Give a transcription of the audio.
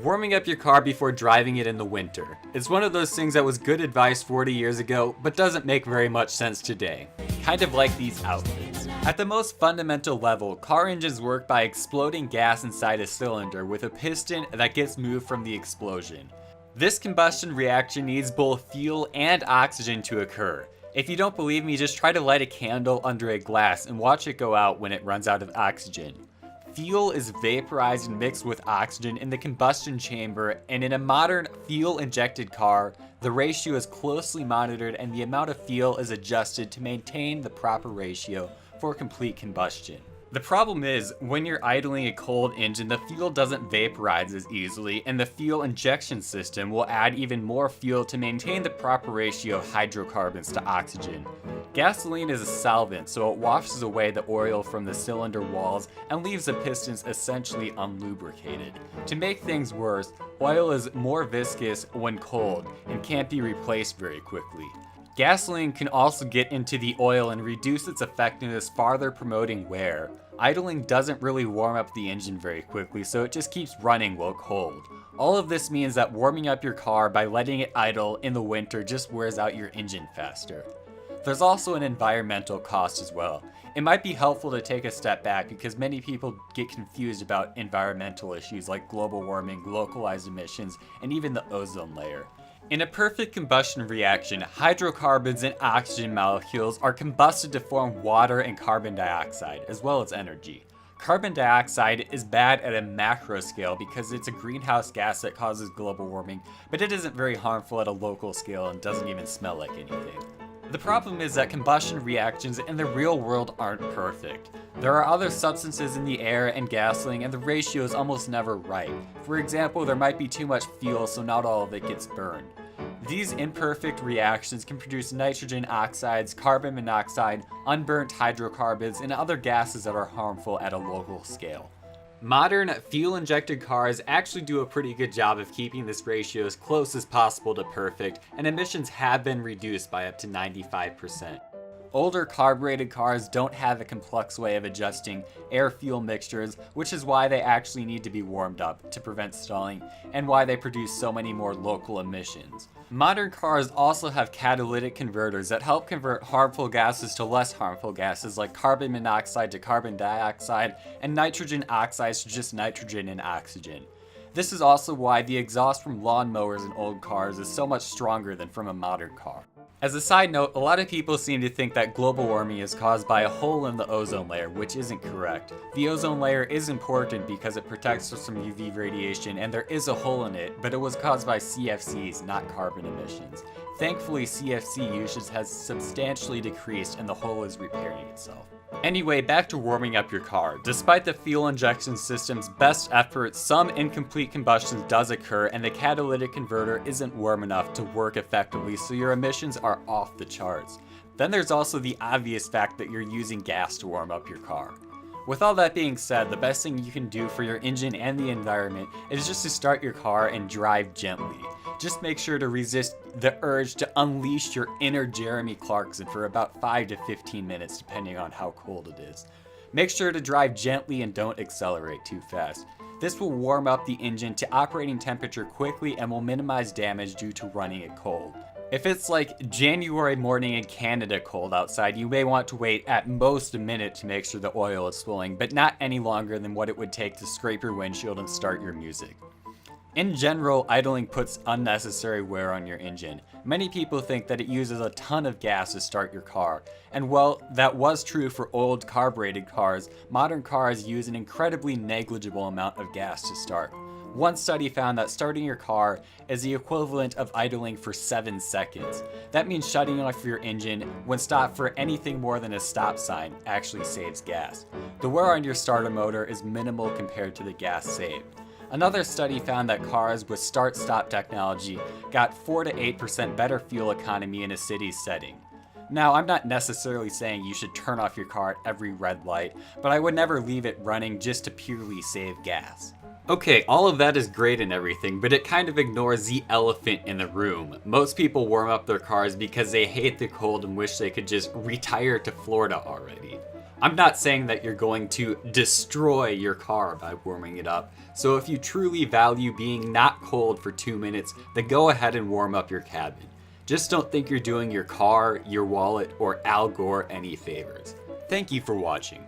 Warming up your car before driving it in the winter. It's one of those things that was good advice 40 years ago, but doesn't make very much sense today. Kind of like these outfits. At the most fundamental level, car engines work by exploding gas inside a cylinder with a piston that gets moved from the explosion. This combustion reaction needs both fuel and oxygen to occur. If you don't believe me, just try to light a candle under a glass and watch it go out when it runs out of oxygen. Fuel is vaporized and mixed with oxygen in the combustion chamber, and in a modern fuel-injected car, the ratio is closely monitored and the amount of fuel is adjusted to maintain the proper ratio for complete combustion. The problem is, when you're idling a cold engine, the fuel doesn't vaporize as easily, and the fuel injection system will add even more fuel to maintain the proper ratio of hydrocarbons to oxygen. Gasoline is a solvent, so it washes away the oil from the cylinder walls and leaves the pistons essentially unlubricated. To make things worse, oil is more viscous when cold and can't be replaced very quickly. Gasoline can also get into the oil and reduce its effectiveness, farther promoting wear. Idling doesn't really warm up the engine very quickly, so it just keeps running while cold. All of this means that warming up your car by letting it idle in the winter just wears out your engine faster. There's also an environmental cost as well. It might be helpful to take a step back because many people get confused about environmental issues like global warming, localized emissions, and even the ozone layer. In a perfect combustion reaction, hydrocarbons and oxygen molecules are combusted to form water and carbon dioxide, as well as energy. Carbon dioxide is bad at a macro scale because it's a greenhouse gas that causes global warming, but it isn't very harmful at a local scale and doesn't even smell like anything. The problem is that combustion reactions in the real world aren't perfect. There are other substances in the air and gasoline, and the ratio is almost never right. For example, there might be too much fuel, so not all of it gets burned. These imperfect reactions can produce nitrogen oxides, carbon monoxide, unburnt hydrocarbons, and other gases that are harmful at a local scale. Modern fuel-injected cars actually do a pretty good job of keeping this ratio as close as possible to perfect, and emissions have been reduced by up to 95%. Older carbureted cars don't have a complex way of adjusting air-fuel mixtures, which is why they actually need to be warmed up to prevent stalling, and why they produce so many more local emissions. Modern cars also have catalytic converters that help convert harmful gases to less harmful gases like carbon monoxide to carbon dioxide and nitrogen oxides to just nitrogen and oxygen. This is also why the exhaust from lawnmowers in old cars is so much stronger than from a modern car. As a side note, a lot of people seem to think that global warming is caused by a hole in the ozone layer, which isn't correct. The ozone layer is important because it protects us from UV radiation, and there is a hole in it, but it was caused by CFCs, not carbon emissions. Thankfully, CFC usage has substantially decreased and the hole is repairing itself. Anyway, back to warming up your car. Despite the fuel injection system's best efforts, some incomplete combustion does occur and the catalytic converter isn't warm enough to work effectively, so your emissions are off the charts. Then there's also the obvious fact that you're using gas to warm up your car. With all that being said, the best thing you can do for your engine and the environment is just to start your car and drive gently. Just make sure to resist the urge to unleash your inner Jeremy Clarkson for about 5 to 15 minutes depending on how cold it is. Make sure to drive gently and don't accelerate too fast. This will warm up the engine to operating temperature quickly and will minimize damage due to running it cold. If it's like January morning in Canada cold outside, you may want to wait at most a minute to make sure the oil is flowing, but not any longer than what it would take to scrape your windshield and start your music. In general, idling puts unnecessary wear on your engine. Many people think that it uses a ton of gas to start your car. And while that was true for old carbureted cars, modern cars use an incredibly negligible amount of gas to start. One study found that starting your car is the equivalent of idling for 7 seconds. That means shutting off your engine when stopped for anything more than a stop sign actually saves gas. The wear on your starter motor is minimal compared to the gas saved. Another study found that cars with start-stop technology got 4 to 8% better fuel economy in a city setting. Now, I'm not necessarily saying you should turn off your car at every red light, but I would never leave it running just to purely save gas. Okay, all of that is great and everything, but it kind of ignores the elephant in the room. Most people warm up their cars because they hate the cold and wish they could just retire to Florida already. I'm not saying that you're going to destroy your car by warming it up, So if you truly value being not cold for 2 minutes, then go ahead and warm up your cabin. Just don't think you're doing your car, your wallet, or Al Gore any favors. Thank you for watching.